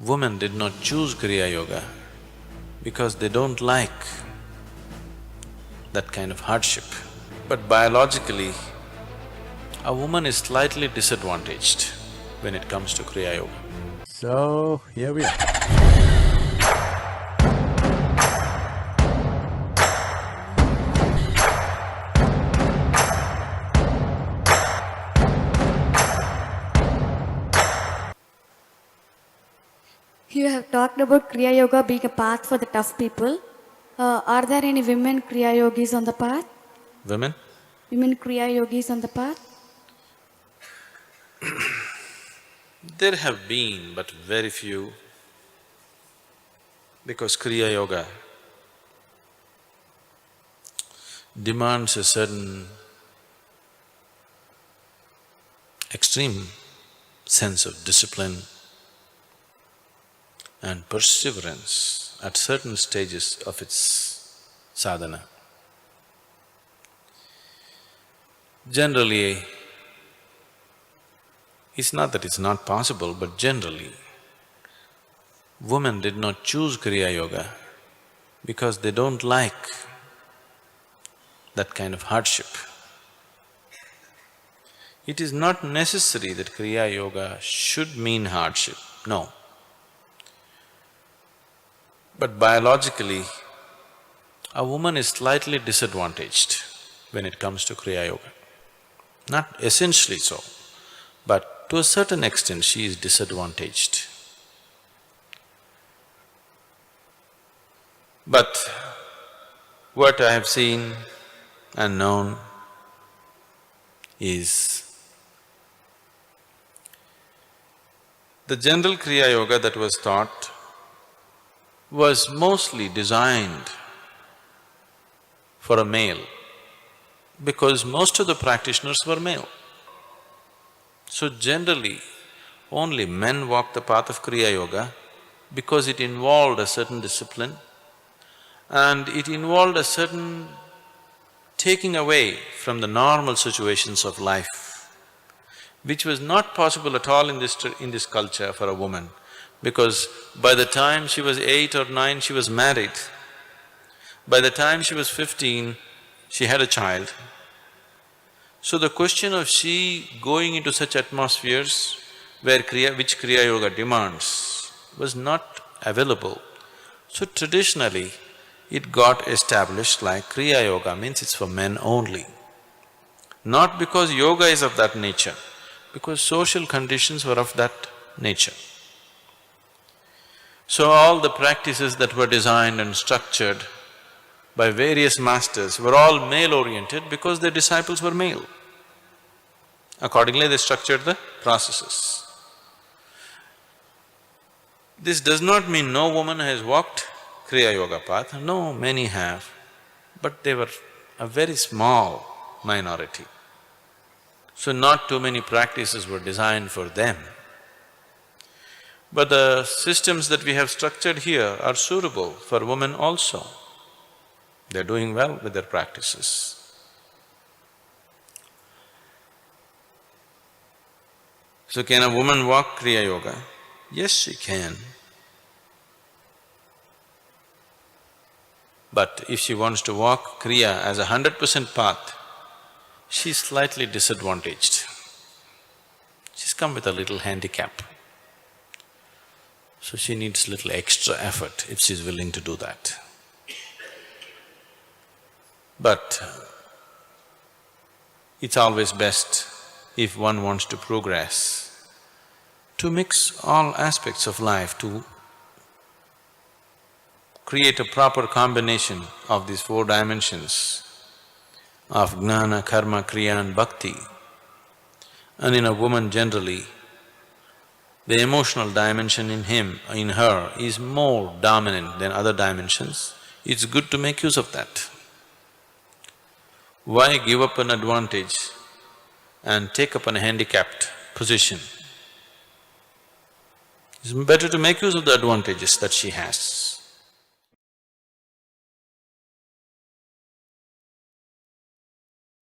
Women did not choose Kriya Yoga because they don't like that kind of hardship. But biologically, a woman is slightly disadvantaged when it comes to Kriya Yoga. So, here we are. You have talked about Kriya Yoga being a path for the tough people. Are there any women Kriya Yogis on the path? Women? Women Kriya Yogis on the path? There have been, but very few, because Kriya Yoga demands a certain extreme sense of discipline and perseverance at certain stages of its sadhana. Generally, it's not that it's not possible, but generally, women did not choose Kriya Yoga because they don't like that kind of hardship. It is not necessary that Kriya Yoga should mean hardship, no. But biologically, a woman is slightly disadvantaged when it comes to Kriya Yoga. Not essentially so, but to a certain extent she is disadvantaged. But what I have seen and known is the general Kriya Yoga that was taught was mostly designed for a male because most of the practitioners were male. So generally, only men walk the path of Kriya Yoga because it involved a certain discipline and it involved a certain taking away from the normal situations of life, which was not possible at all in this culture for a woman, because by the time she was 8 or 9, she was married. By the time she was 15, she had a child. So the question of she going into such atmospheres where which Kriya Yoga demands was not available. So traditionally, it got established like Kriya Yoga means it's for men only. Not because yoga is of that nature, because social conditions were of that nature. So all the practices that were designed and structured by various masters were all male-oriented because their disciples were male. Accordingly, they structured the processes. This does not mean no woman has walked Kriya Yoga path, no, many have, but they were a very small minority. So not too many practices were designed for them. But the systems that we have structured here are suitable for women also. They're doing well with their practices. So can a woman walk Kriya Yoga? Yes, she can. But if she wants to walk Kriya as 100% path, she's slightly disadvantaged. She's come with a little handicap. So she needs little extra effort if she's willing to do that. But it's always best if one wants to progress, to mix all aspects of life, to create a proper combination of these 4 dimensions of jnana, karma, kriya and bhakti. And in a woman generally, the emotional dimension in him, in her, is more dominant than other dimensions. It's good to make use of that. Why give up an advantage and take up a handicapped position? It's better to make use of the advantages that she has.